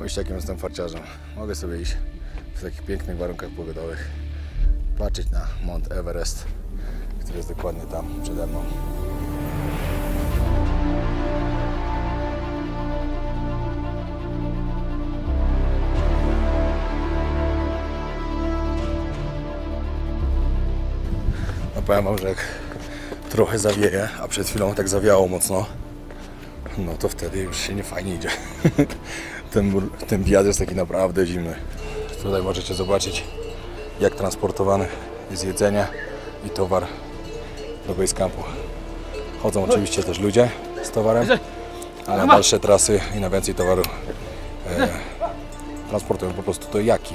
Spójrzcie, jakim jestem farciarzem. Mogę sobie iść w takich pięknych warunkach pogodowych, patrzeć na Mount Everest, który jest dokładnie tam przede mną. No powiem wam, że jak trochę zawieje, a przed chwilą tak zawiało mocno, no to wtedy już się nie fajnie idzie. Ten wjazd jest taki naprawdę zimny. Tutaj możecie zobaczyć, jak transportowane jest jedzenie i towar do basecampu. Chodzą oczywiście też ludzie z towarem, ale na dalsze trasy i na więcej towaru transportują po prostu to jaki.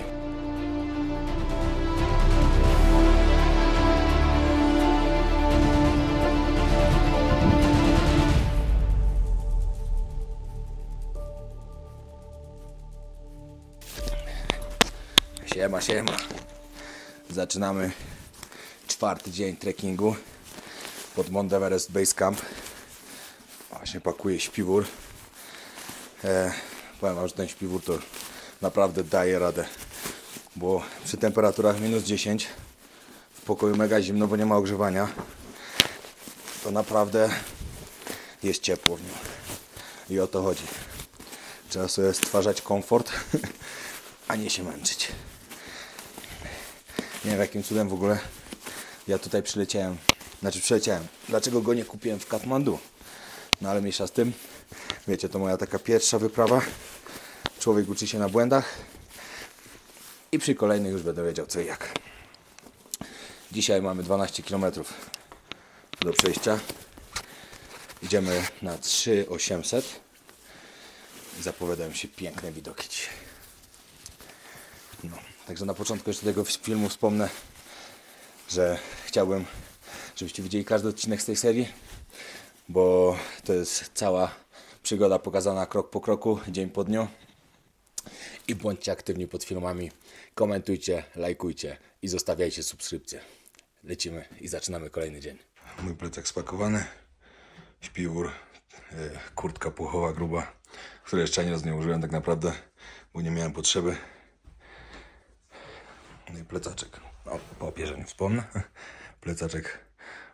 Siema, siema. Zaczynamy 4. dzień trekkingu pod Mount Everest Base Camp. Właśnie pakuję śpiwór. Powiem wam, że ten śpiwór to naprawdę daje radę, bo przy temperaturach minus 10 w pokoju mega zimno, bo nie ma ogrzewania, to naprawdę jest ciepło w nim. I o to chodzi. Trzeba sobie stwarzać komfort, a nie się męczyć. Nie wiem, jakim cudem w ogóle ja tutaj przyleciałem. Dlaczego go nie kupiłem w Katmandu? No ale mniejsza z tym. Wiecie, to moja taka pierwsza wyprawa. Człowiek uczy się na błędach. I przy kolejnych już będę wiedział co i jak. Dzisiaj mamy 12 km do przejścia. Idziemy na 3800. I zapowiadają się piękne widoki dzisiaj. No, także na początku jeszcze tego filmu wspomnę, że chciałbym, żebyście widzieli każdy odcinek z tej serii, bo to jest cała przygoda pokazana krok po kroku, dzień po dniu. I bądźcie aktywni pod filmami, komentujcie, lajkujcie i zostawiajcie subskrypcję. Lecimy i zaczynamy kolejny dzień. Mój plecak spakowany, śpiwór, kurtka puchowa gruba, której jeszcze ani razu nie użyłem tak naprawdę, bo nie miałem potrzeby. No i plecaczek. O, po opierzeniu wspomnę. Plecaczek.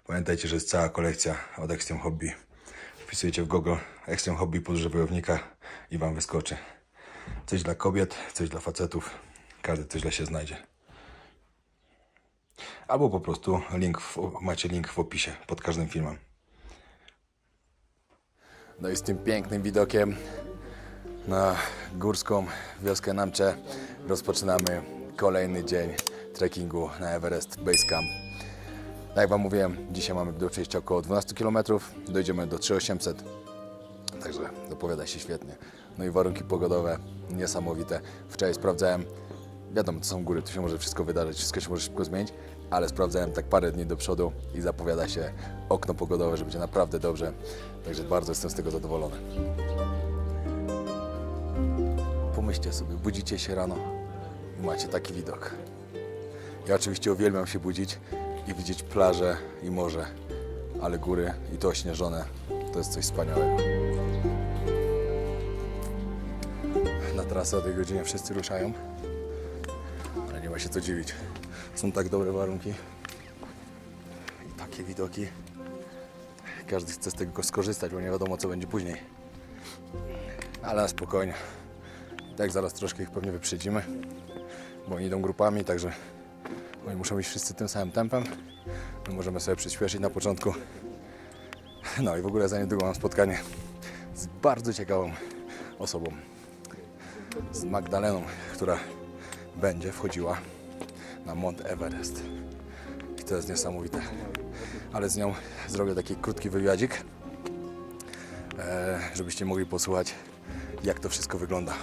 Pamiętajcie, że jest cała kolekcja od Extreme Hobby. Wpisujecie w Google Extreme Hobby podróże wojownika i wam wyskoczy. Coś dla kobiet, coś dla facetów. Każdy coś dla się znajdzie. Albo po prostu macie link w opisie pod każdym filmem. No i z tym pięknym widokiem na górską wioskę Namche rozpoczynamy kolejny dzień trekkingu na Everest Base Camp. Tak jak wam mówiłem, dzisiaj mamy do przejścia około 12 km, dojdziemy do 3800, także zapowiada się świetnie. No i warunki pogodowe niesamowite. Wczoraj sprawdzałem, wiadomo, to są góry, tu się może wszystko wydarzyć, wszystko się może szybko zmienić, ale sprawdzałem tak parę dni do przodu i zapowiada się okno pogodowe, że będzie naprawdę dobrze, także bardzo jestem z tego zadowolony. Pomyślcie sobie, budzicie się rano i macie taki widok. Ja oczywiście uwielbiam się budzić i widzieć plażę i morze, ale góry i to ośnieżone to jest coś wspaniałego. Na trasę o tej godzinie wszyscy ruszają, ale nie ma się co dziwić. Są tak dobre warunki i takie widoki. Każdy chce z tego skorzystać, bo nie wiadomo co będzie później. Ale na spokojnie. Tak zaraz troszkę ich pewnie wyprzedzimy, bo oni idą grupami, także oni muszą iść wszyscy tym samym tempem. My możemy sobie przyspieszyć na początku. No i w ogóle za niedługo mam spotkanie z bardzo ciekawą osobą. Z Magdaleną, która będzie wchodziła na Mount Everest. I to jest niesamowite. Ale z nią zrobię taki krótki wywiadzik, żebyście mogli posłuchać, jak to wszystko wygląda.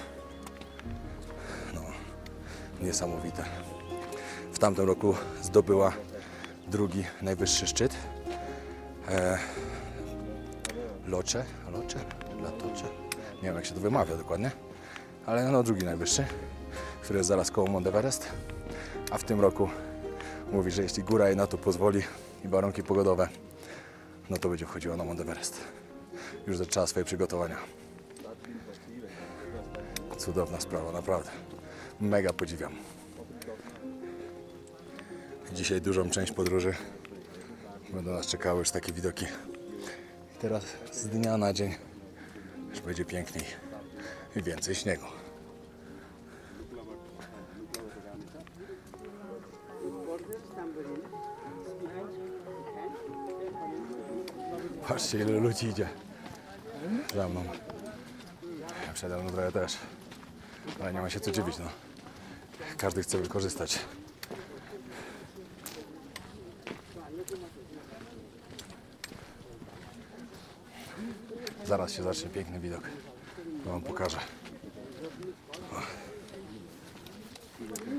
No, niesamowite. W tamtym roku zdobyła drugi najwyższy szczyt. Latocze? Nie wiem jak się to wymawia dokładnie, ale no drugi najwyższy, który jest zaraz koło Mount Everest. A w tym roku mówi, że jeśli góra jej na to pozwoli i warunki pogodowe, no to będzie wchodziła na Mount Everest. Już zaczęła swoje przygotowania. Cudowna sprawa, naprawdę. Mega podziwiam. Dzisiaj dużą część podróży będą nas czekały już takie widoki. I teraz z dnia na dzień już będzie piękniej i więcej śniegu. Patrzcie, ile ludzi idzie za mną. Przede mną trochę też. Ale nie ma się co dziwić, no. Każdy chce wykorzystać. Zaraz się zacznie piękny widok. To wam pokażę. O.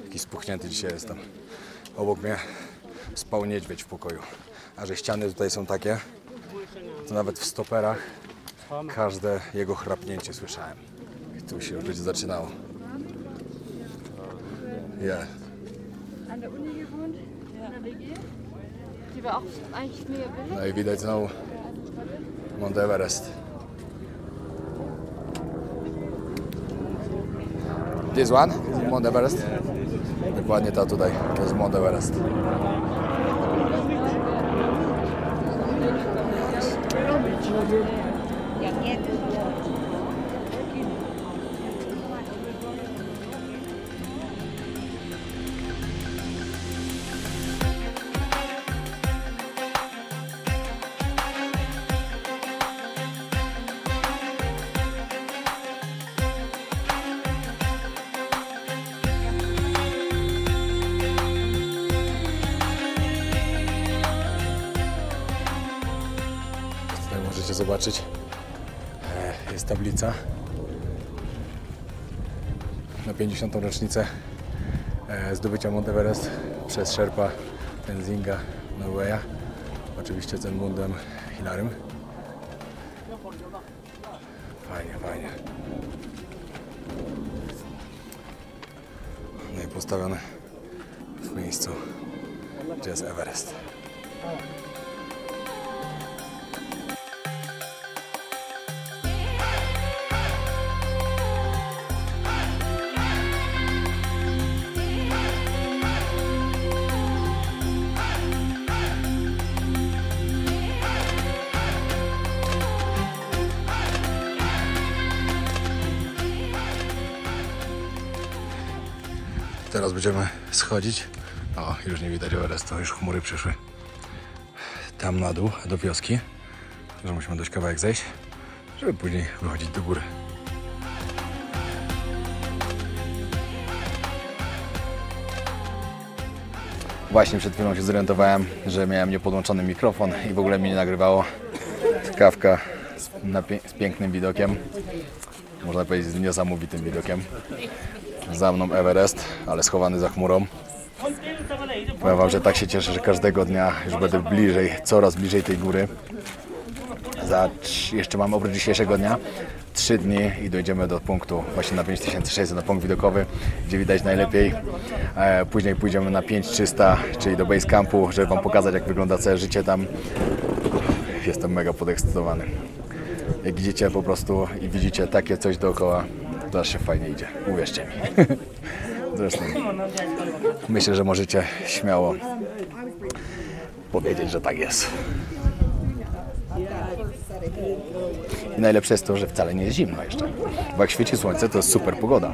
Taki spuchnięty dzisiaj jestem. Obok mnie spał niedźwiedź w pokoju. A że ściany tutaj są takie, to nawet w stoperach każde jego chrapnięcie słyszałem. I tu się już będzie zaczynało. Yeah. An der Uni gewohnt, in der WG. Die war auch eigentlich mega billig. No i widać znowu Mount Everest. This one? Mount Everest? Dokładnie ta tutaj. To jest Mount Everest. Tutaj możecie zobaczyć, jest tablica na 50. rocznicę zdobycia Mount Everest przez Sherpa Tenzinga Norweya, oczywiście z Edmundem Hilarym. Fajnie, fajnie. No i postawione w miejscu, gdzie jest Everest. Teraz będziemy schodzić. O, już nie widać Everestu, już chmury przyszły. Tam na dół, do wioski. Że musimy dość kawałek zejść, żeby później wychodzić do góry. Właśnie przed chwilą się zorientowałem, że miałem niepodłączony mikrofon i w ogóle mnie nie nagrywało. Kawka z pięknym widokiem. Można powiedzieć z niesamowitym widokiem. Za mną Everest, ale schowany za chmurą. Powiem wam, że tak się cieszę, że każdego dnia już będę bliżej, coraz bliżej tej góry. Jeszcze mam oprócz dzisiejszego dnia 3 dni i dojdziemy do punktu właśnie na 5600, na punkt widokowy, gdzie widać najlepiej. Później pójdziemy na 5300, czyli do base campu, żeby wam pokazać, jak wygląda całe życie tam. Jestem mega podekscytowany. Jak idziecie po prostu i widzicie takie coś dookoła, to aż się fajnie idzie, uwierzcie mi. Zresztą myślę, że możecie śmiało powiedzieć, że tak jest. I najlepsze jest to, że wcale nie jest zimno jeszcze. Bo jak świeci słońce, to jest super pogoda.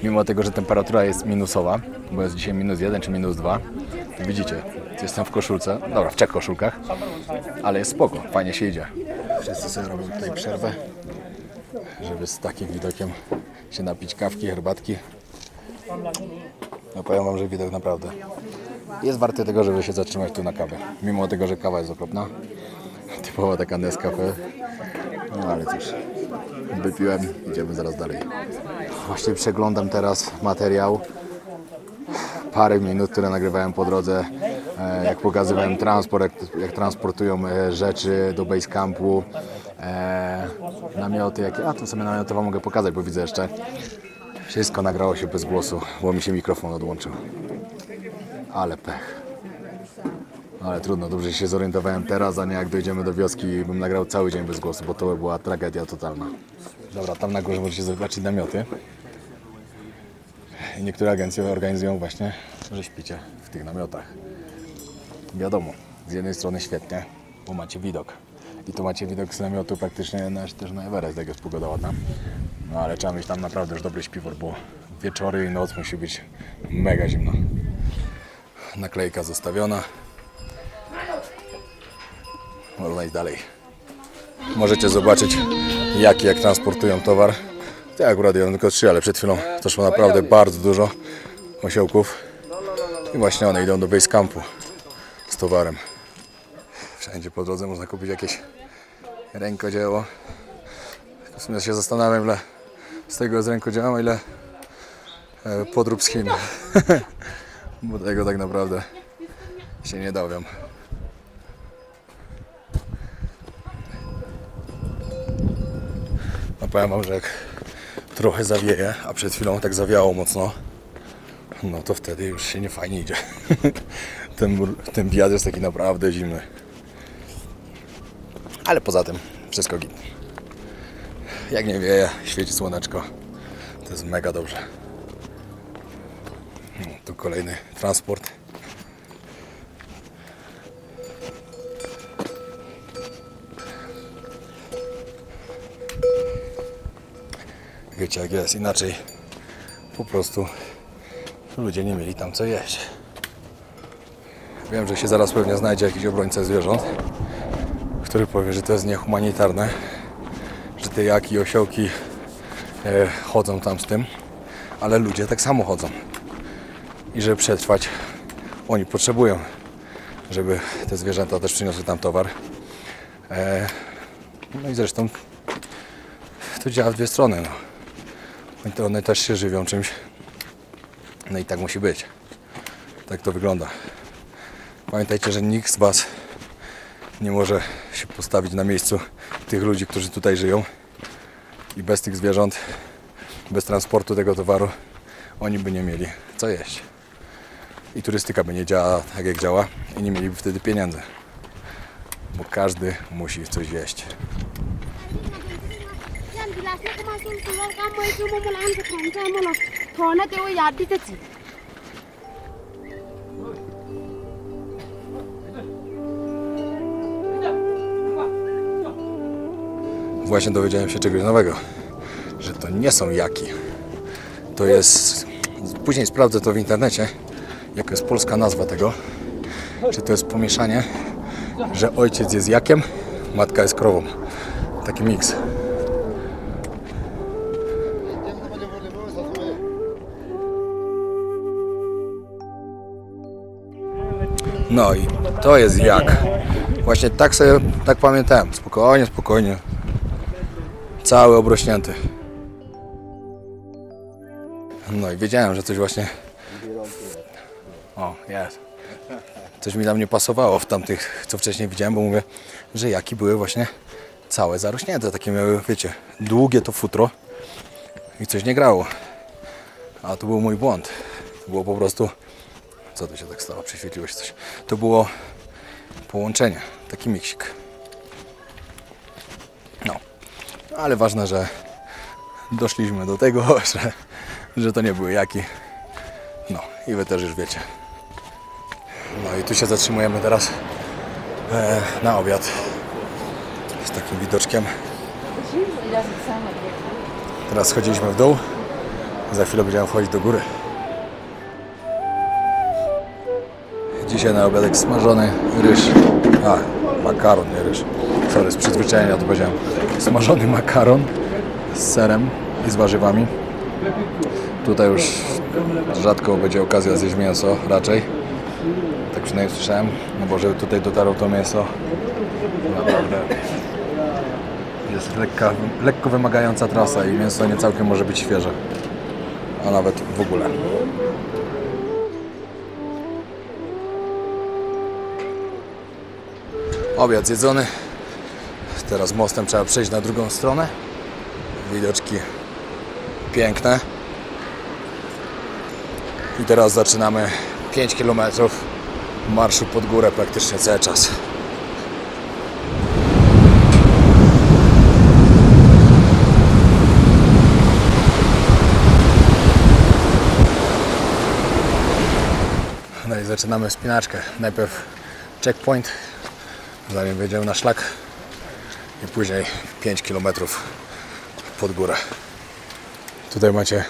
Mimo tego, że temperatura jest minusowa, bo jest dzisiaj -1 czy -2, to widzicie, jestem w koszulce, dobra, w 3 koszulkach, ale jest spoko, fajnie się idzie. Wszyscy sobie robią tutaj przerwę, żeby z takim widokiem się napić kawki, herbatki. No powiem wam, że widok naprawdę jest warty tego, żeby się zatrzymać tu na kawę. Mimo tego, że kawa jest okropna. Typowa taka Nescafe. No ale cóż, wypiłem, idziemy zaraz dalej. Właśnie przeglądam teraz materiał. Parę minut, które nagrywałem po drodze, jak pokazywałem transport, jak transportują rzeczy do base campu, namioty, jakie... A tu sobie namioty wam mogę pokazać, bo widzę jeszcze. Wszystko nagrało się bez głosu, bo mi się mikrofon odłączył. Ale pech. Ale trudno, dobrze się zorientowałem teraz, a nie jak dojdziemy do wioski i bym nagrał cały dzień bez głosu, bo to by była tragedia totalna. Dobra, tam na górze możecie zobaczyć namioty. I niektóre agencje organizują właśnie, że śpicie w tych namiotach. Wiadomo, z jednej strony świetnie, bo macie widok. I tu macie widok z namiotu praktycznie też na Everest, jak jest pogoda ładna. No ale trzeba mieć tam naprawdę już dobry śpiwór, bo wieczory i noc musi być mega zimno. Naklejka zostawiona. Można iść dalej. Możecie zobaczyć jak transportują towar. Ja akurat jadłem tylko 3, ale przed chwilą to szło naprawdę bardzo dużo osiołków. I właśnie one idą do base campu z towarem. Wszędzie po drodze można kupić jakieś rękodzieło. W sumie się zastanawiam, ile z tego jest rękodzieła, a ile podrób z Chin. Bo tego tak naprawdę się nie dowiem. No powiem wam, że jak trochę zawieje, a przed chwilą tak zawiało mocno, no to wtedy już się nie fajnie idzie. Ten wiatr jest taki naprawdę zimny. Ale poza tym wszystko git. Jak nie wieje, świeci słoneczko, to jest mega dobrze. No, tu kolejny transport. Wiecie jak jest, inaczej po prostu ludzie nie mieli tam co jeść. Wiem, że się zaraz pewnie znajdzie jakiś obrońca zwierząt, który powie, że to jest niehumanitarne, że te jaki i osiołki chodzą tam z tym, ale ludzie tak samo chodzą. I żeby przetrwać, oni potrzebują, żeby te zwierzęta też przyniosły tam towar. No i zresztą to działa w dwie strony. No. One też się żywią czymś. No i tak musi być. Tak to wygląda. Pamiętajcie, że nikt z Was nie może się postawić na miejscu tych ludzi, którzy tutaj żyją. I bez tych zwierząt, bez transportu tego towaru, oni by nie mieli co jeść. I turystyka by nie działała tak jak działa i nie mieliby wtedy pieniędzy. Bo każdy musi coś jeść. Właśnie dowiedziałem się czegoś nowego, że to nie są jaki. To jest... Później sprawdzę to w internecie, jaka jest polska nazwa tego. Czy to jest pomieszanie, że ojciec jest jakiem, matka jest krową. Taki miks. No i to jest jak. Właśnie tak sobie, tak pamiętałem. Spokojnie, spokojnie. Cały obrośnięty. No i wiedziałem, że coś właśnie... O, jest. Coś mi tam nie pasowało w tamtych, co wcześniej widziałem, bo mówię, że jaki były właśnie całe zarośnięte. Takie miały, wiecie, długie to futro i coś nie grało. A to był mój błąd. To było po prostu... Co to się tak stało? Prześwietliło się coś. To było połączenie. Taki miksik. No. Ale ważne, że doszliśmy do tego, że to nie były jaki. No i wy też już wiecie. No i tu się zatrzymujemy teraz na obiad z takim widoczkiem. Teraz schodziliśmy w dół. Za chwilę będziemy wchodzić do góry. Dzisiaj na obiadek smażony ryż. Makaron, nie ryż. Sorry, z przyzwyczajenia to powiedziałem. Smażony makaron z serem i z warzywami. Tutaj już rzadko będzie okazja zjeść mięso, raczej. Tak przynajmniej słyszałem, no bo żeby tutaj dotarło to mięso, naprawdę jest lekko wymagająca trasa i mięso nie całkiem może być świeże, a nawet w ogóle. Obiad zjedzony. Teraz mostem trzeba przejść na drugą stronę. Widoczki piękne. I teraz zaczynamy 5 km marszu pod górę praktycznie cały czas. zaczynamy wspinaczkę. Najpierw checkpoint, zanim wejdziemy na szlak i później 5 km pod górę. Tutaj macie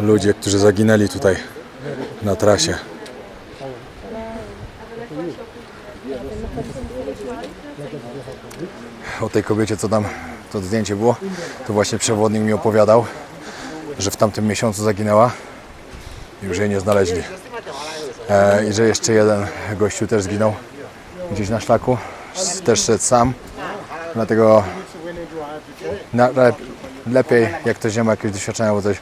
ludzie, którzy zaginęli tutaj na trasie. O tej kobiecie, co tam to zdjęcie było, to właśnie przewodnik mi opowiadał, że w tamtym miesiącu zaginęła i już jej nie znaleźli. I że jeszcze jeden gościu też zginął gdzieś na szlaku, też szedł sam, dlatego lepiej, jak ktoś nie ma jakiegoś doświadczenia albo coś,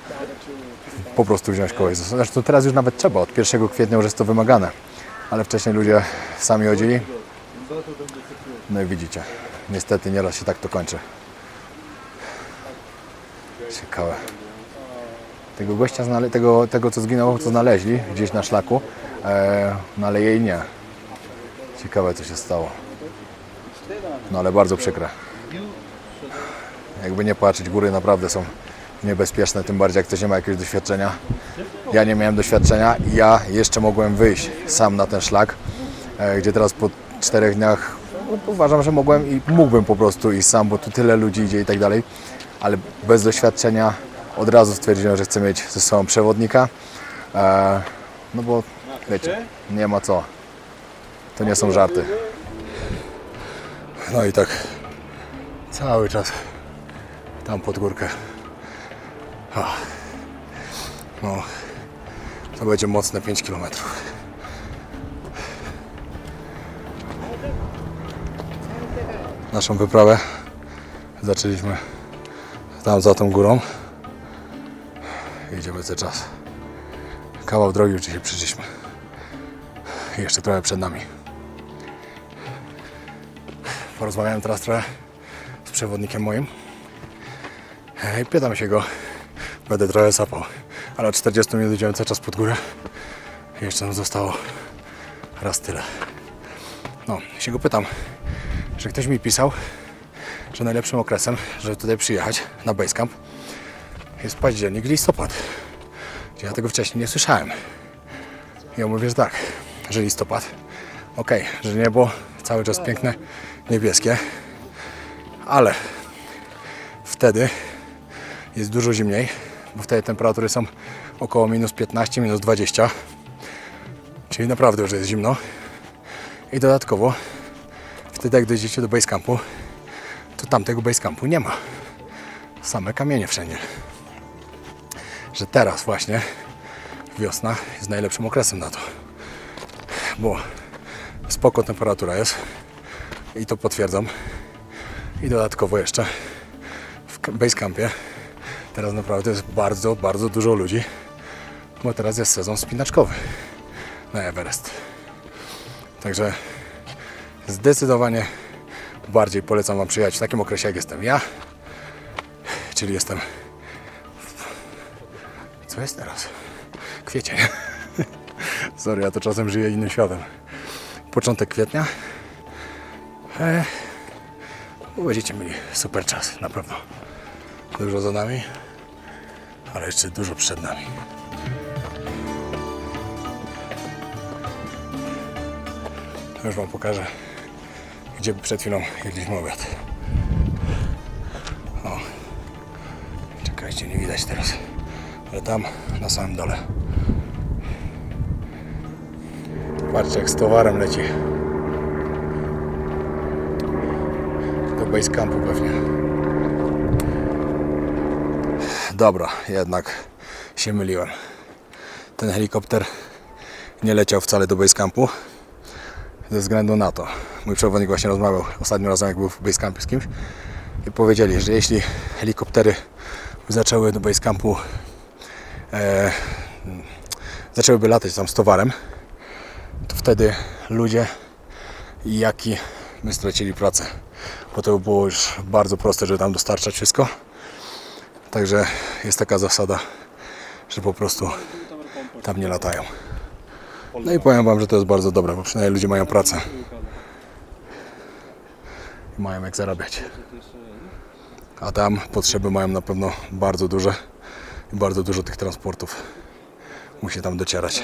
po prostu wziąć kogoś. Zresztą teraz już nawet trzeba, od 1 kwietnia już jest to wymagane, ale wcześniej ludzie sami chodzili. No i widzicie, niestety nieraz się tak to kończy. Ciekawe. Tego gościa, tego co zginął, co znaleźli gdzieś na szlaku, no ale jej nie. Ciekawe, co się stało. No ale bardzo przykre. Jakby nie patrzeć, góry naprawdę są niebezpieczne, tym bardziej jak ktoś nie ma jakiegoś doświadczenia. Ja nie miałem doświadczenia i ja jeszcze mogłem wyjść sam na ten szlak, gdzie teraz po 4 dniach uważam, że mogłem i mógłbym po prostu iść sam, bo tu tyle ludzi idzie i tak dalej, ale bez doświadczenia od razu stwierdziłem, że chcę mieć ze sobą przewodnika, no bo wiecie, nie ma co, to nie są żarty. No i tak cały czas tam pod górkę. No, to będzie mocne 5 km. Naszą wyprawę zaczęliśmy tam za tą górą. Idziemy cały czas. Kawał drogi już dzisiaj przyszliśmy. I jeszcze trochę przed nami. Porozmawiałem teraz trochę z przewodnikiem moim. I pytam się go, będę trochę sapał, ale od 40 minut idziemy cały czas pod górę. I jeszcze nam zostało raz tyle. No, się go pytam, że ktoś mi pisał, że najlepszym okresem, żeby tutaj przyjechać na Basecamp, jest październik, listopad. Ja tego wcześniej nie słyszałem. I ja mówię, że tak, że listopad, okej, że niebo cały czas piękne, niebieskie, ale wtedy jest dużo zimniej, bo wtedy temperatury są około minus 15, minus 20, czyli naprawdę już jest zimno. I dodatkowo wtedy jak dojdziecie do Basecampu, to tamtego Basecampu nie ma. Same kamienie wszędzie. Że teraz właśnie wiosna jest najlepszym okresem na to. Bo spoko temperatura jest i to potwierdzam. I dodatkowo jeszcze w Basecampie teraz naprawdę jest bardzo, bardzo dużo ludzi, bo teraz jest sezon wspinaczkowy na Everest. Także zdecydowanie bardziej polecam Wam przyjechać w takim okresie, jak jestem ja. Czyli jestem... Co jest teraz? Kwiecień. Sorry, ja to czasem żyję innym światem. Początek kwietnia. Będziecie mieli super czas, na pewno. Dużo za nami, ale jeszcze dużo przed nami. Już Wam pokażę, gdzie przed chwilą jedliśmy obiad. O, czekajcie, nie widać teraz, ale tam na samym dole. Patrzcie, jak z towarem leci. Do Basecampu pewnie. Dobra, jednak się myliłem. Ten helikopter nie leciał wcale do Basecampu. Ze względu na to, mój przewodnik właśnie rozmawiał ostatnim razem, jak był w Basecampie z kimś, i powiedzieli, że jeśli helikoptery zaczęły do Basecampu zaczęłyby latać tam z towarem, to wtedy ludzie i jaki my stracili pracę, bo to było już bardzo proste, żeby tam dostarczać wszystko. Także jest taka zasada, że po prostu tam nie latają. No i powiem Wam, że to jest bardzo dobre, bo przynajmniej ludzie mają pracę i mają jak zarabiać. A tam potrzeby mają na pewno bardzo duże i bardzo dużo tych transportów musi tam docierać.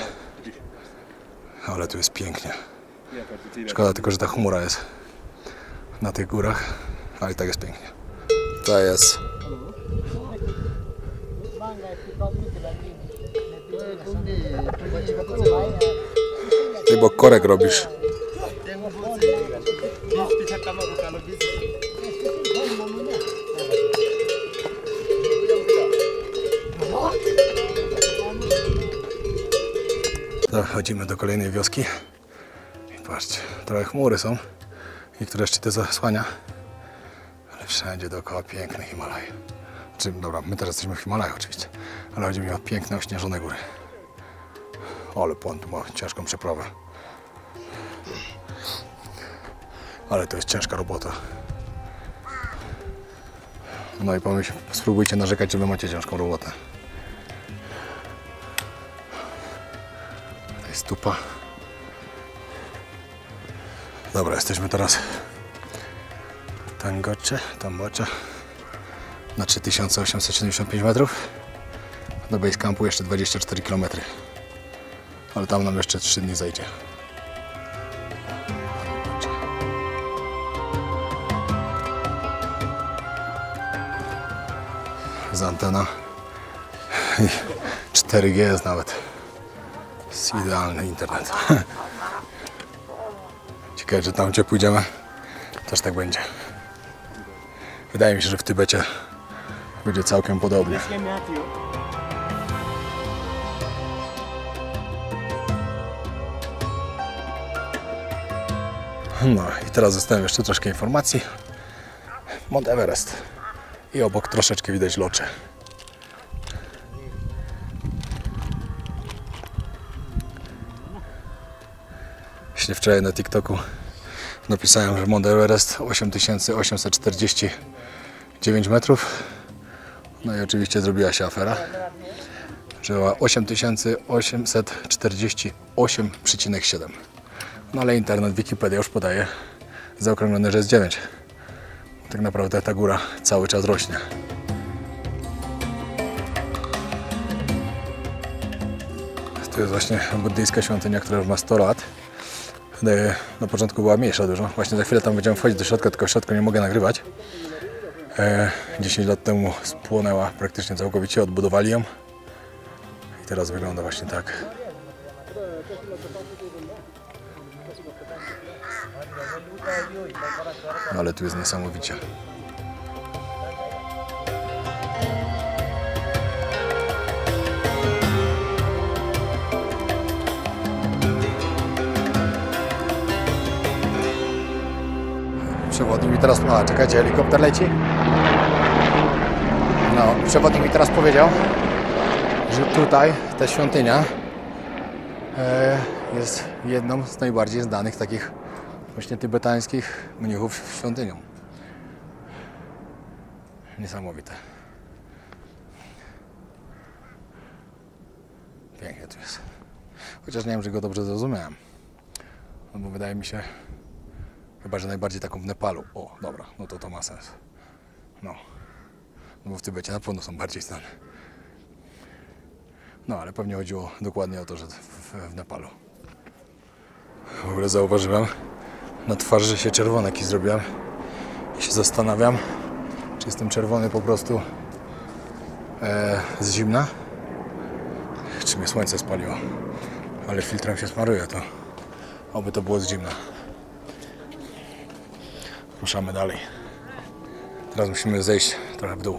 Ale tu jest pięknie. Szkoda tylko, że ta chmura jest na tych górach, ale i tak jest pięknie. To jest... Ty, bo korek robisz. Dochodzimy do kolejnej wioski. I patrzcie, trochę chmury są. Niektóre szczyty zasłania. Ale wszędzie dookoła piękne Himalaje. Dobra, my teraz jesteśmy w Himalajach oczywiście. Ale chodzi mi o piękne, ośnieżone góry. Ale pan tu ma ciężką przeprawę. Ale to jest ciężka robota. No i spróbujcie narzekać, że wy macie ciężką robotę. To jest stupa. Dobra, jesteśmy teraz w Tambocze na 3875 metrów. Do base campu jeszcze 24 km. Ale tam nam jeszcze 3 dni zajdzie. Z antena i 4G jest nawet. Jest idealny internet. Ciekawe, że tam gdzie pójdziemy też tak będzie. Wydaje mi się, że w Tybecie będzie całkiem podobnie. No i teraz zostałem jeszcze troszkę informacji. Mount Everest. I obok troszeczkę widać locze. Właśnie wczoraj na TikToku napisałem, że Mount Everest 8849 metrów. No i oczywiście zrobiła się afera, że była 8848,7. No ale internet, Wikipedia już podaje zaokrąglone, że jest 9. Tak naprawdę ta góra cały czas rośnie. Tu jest właśnie buddyjska świątynia, która już ma 100 lat. Na początku była mniejsza dużo. Właśnie za chwilę tam będziemy wchodzić do środka, tylko w środku nie mogę nagrywać. 10 lat temu spłonęła praktycznie całkowicie, odbudowali ją. I teraz wygląda właśnie tak. No ale tu jest niesamowicie. Przewodnik mi teraz... A, czekajcie, helikopter leci. No, przewodnik mi teraz powiedział, że tutaj ta świątynia jest jedną z najbardziej znanych takich właśnie tybetańskich mnichów świątynią. Niesamowite. Pięknie tu jest. Chociaż nie wiem, że go dobrze zrozumiałem. No bo wydaje mi się, chyba że najbardziej taką w Nepalu. O, dobra, no to ma sens. No bo w Tybecie na pewno są bardziej znane. No ale pewnie chodziło dokładnie o to, że w Nepalu. W ogóle zauważyłem na twarzy, że się czerwony jakiś zrobiłem. I się zastanawiam, czy jestem czerwony po prostu z zimna, czy mnie słońce spaliło. Ale filtrem się smaruje, to oby to było z zimna. Ruszamy dalej. Teraz musimy zejść trochę w dół.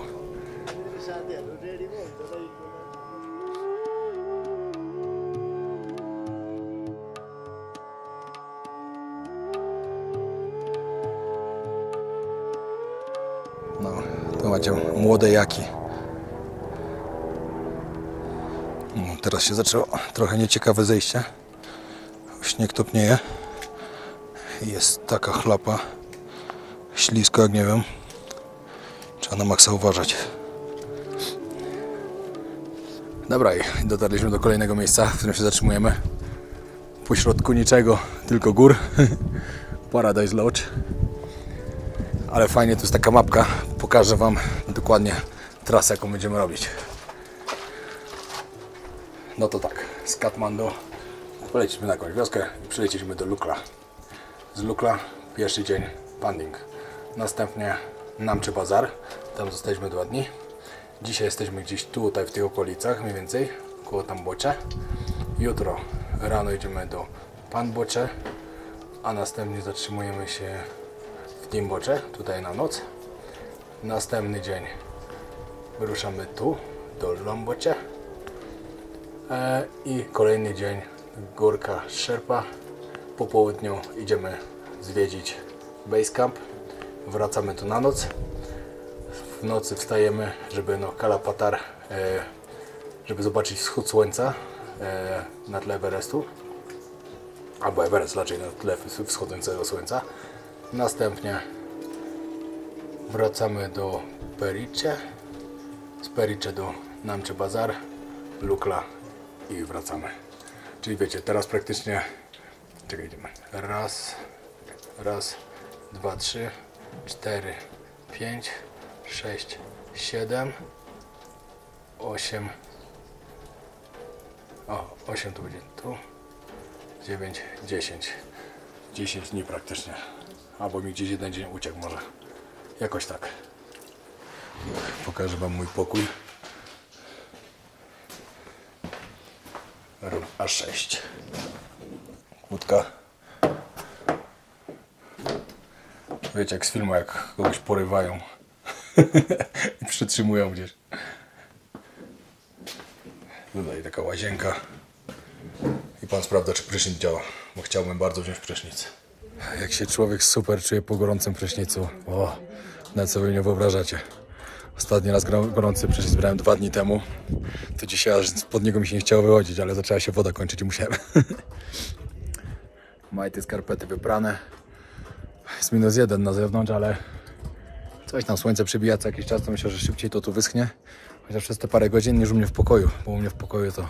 No, tu macie młode jaki. No, teraz się zaczęło trochę nieciekawe zejście. Śnieg topnieje. Jest taka chlapa. Ślisko, jak nie wiem. Trzeba na maksa uważać. Dobra, i dotarliśmy do kolejnego miejsca, w którym się zatrzymujemy. Pośrodku niczego, tylko gór. Paradise Lodge. Ale fajnie, tu jest taka mapka. Pokażę wam dokładnie trasę, jaką będziemy robić. No to tak, z Katmandu Poleciliśmy na jakąś wioskę i przyleciliśmy do Lukla. Z Lukla pierwszy dzień Panding. Następnie Namche Bazar. Tam zostaliśmy 2 dni. Dzisiaj jesteśmy gdzieś tutaj w tych okolicach, mniej więcej, koło Tamboche. Jutro rano idziemy do Panboche, a następnie zatrzymujemy się w Dimboche, tutaj na noc. Następny dzień wyruszamy tu, do Lomboche. I kolejny dzień górka Sherpa. Po południu idziemy zwiedzić Basecamp. Wracamy tu na noc. W nocy wstajemy, żeby Kalapatar, żeby zobaczyć wschód słońca na tle Everestu. Albo Everest raczej na tle wschodzącego słońca. Następnie wracamy do Periche. Z Periche do Namche Bazar, Lukla i wracamy. Czyli wiecie, teraz praktycznie... Czekaj, idziemy. Raz, 2, 3, 4, 5, 6, 7, 8. 8 tu będzie tu. 9, 10. 10 dni praktycznie. Albo mi gdzieś jeden dzień uciekł może. Jakoś tak. Pokażę wam mój pokój. Room A6. Kłódka. Wiecie, jak z filmu, jak kogoś porywają i przytrzymują gdzieś. Tutaj taka łazienka. I pan sprawdza, czy prysznic działa, bo chciałbym bardzo wziąć prysznic. Jak się człowiek super czuje po gorącym prysznicu. O, nawet sobie nie wyobrażacie. Ostatni raz gorący prysznic brałem 2 dni temu. To dzisiaj aż spod niego mi się nie chciało wychodzić, ale zaczęła się woda kończyć i musiałem. Majty, skarpety wyprane. Jest -1 na zewnątrz, ale coś tam słońce przybija co jakiś czas, to myślę, że szybciej to tu wyschnie. Chociaż przez te parę godzin niż u mnie w pokoju, bo u mnie w pokoju to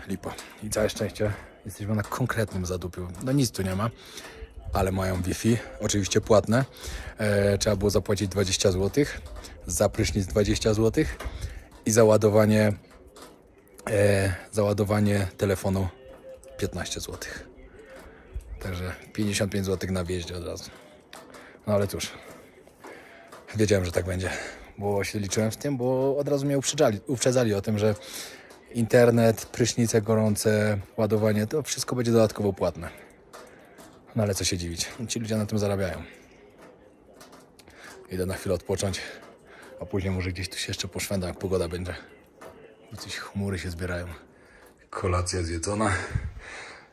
lipa. I całe szczęście jesteśmy na konkretnym zadupiu. No nic tu nie ma, ale mają Wi-Fi, oczywiście płatne. Trzeba było zapłacić 20 zł, za prysznic 20 zł i załadowanie telefonu 15 zł. Także 55 zł na wjeździe od razu. No ale cóż, wiedziałem, że tak będzie, bo się liczyłem z tym, bo od razu mnie uprzedzali o tym, że internet, prysznice gorące, ładowanie, to wszystko będzie dodatkowo płatne. No ale co się dziwić, ci ludzie na tym zarabiają. Idę na chwilę odpocząć, a później może gdzieś tu się jeszcze poszwędam, jak pogoda będzie. I coś chmury się zbierają. Kolacja zjedzona.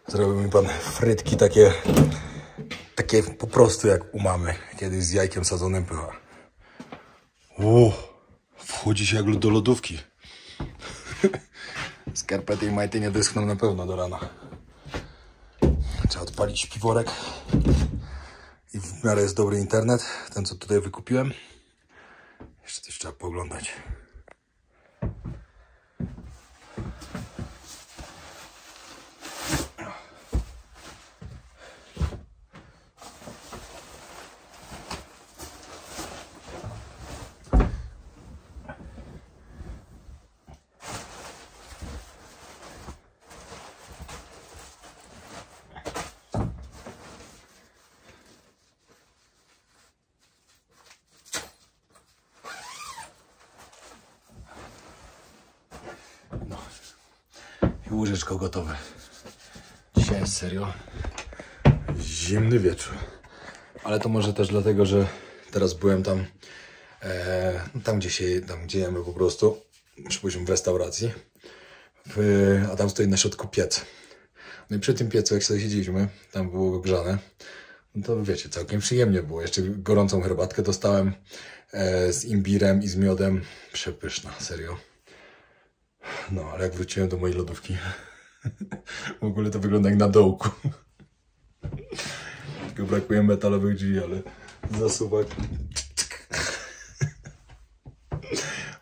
Zrobił mi pan frytki takie po prostu jak u mamy, kiedyś z jajkiem sadzonym pycha. Wchodzi się jak do lodówki. Skarpety i majty nie dyschną na pewno do rana. Trzeba odpalić piworek. I w miarę jest dobry internet, ten co tutaj wykupiłem. Jeszcze coś trzeba pooglądać. I łyżeczko gotowe. Dzisiaj jest serio zimny wieczór. Ale to może też dlatego, że teraz byłem tam, gdzie jemy po prostu. Przypuśćmy w restauracji. A tam stoi na środku piec. No i przy tym piecu, jak sobie siedzieliśmy, tam było grzane. No to wiecie, całkiem przyjemnie było. Jeszcze gorącą herbatkę dostałem z imbirem i z miodem. Przepyszna, serio. No, ale jak wróciłem do mojej lodówki, w ogóle to wygląda jak na dołku. Tylko brakuje metalowych drzwi, ale zasuwak.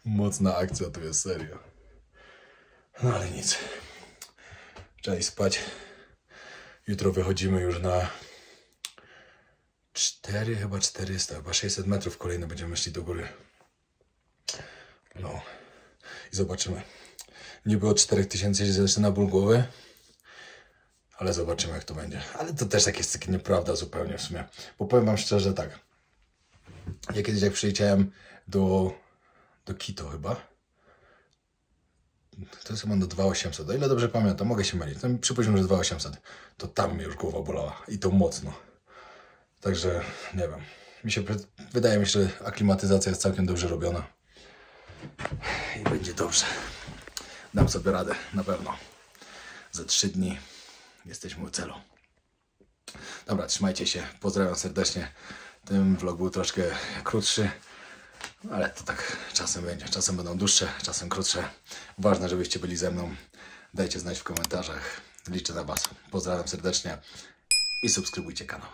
Mocna akcja tu jest, serio. No ale nic. Trzeba iść spać. Jutro wychodzimy już na 400, chyba 600 metrów kolejne będziemy szli do góry. No i zobaczymy. Niby od 4000 się zaczyna ból głowy, Ale zobaczymy, jak to będzie. Ale to też tak jest takie nieprawda zupełnie w sumie. Bo powiem wam szczerze tak. Ja kiedyś jak przyleciałem do Quito chyba. To jest chyba do 2800. O ile dobrze pamiętam, mogę się mylić. No, przypuśćmy, że 2800. To tam mnie już głowa bolała. I to mocno. Także nie wiem. Wydaje mi się, że aklimatyzacja jest całkiem dobrze robiona. I będzie dobrze. Dam sobie radę, na pewno. Za 3 dni jesteśmy u celu. Dobra, trzymajcie się. Pozdrawiam serdecznie. Ten vlog był troszkę krótszy, ale to tak czasem będzie. Czasem będą dłuższe, czasem krótsze. Ważne, żebyście byli ze mną. Dajcie znać w komentarzach. Liczę na Was. Pozdrawiam serdecznie i subskrybujcie kanał.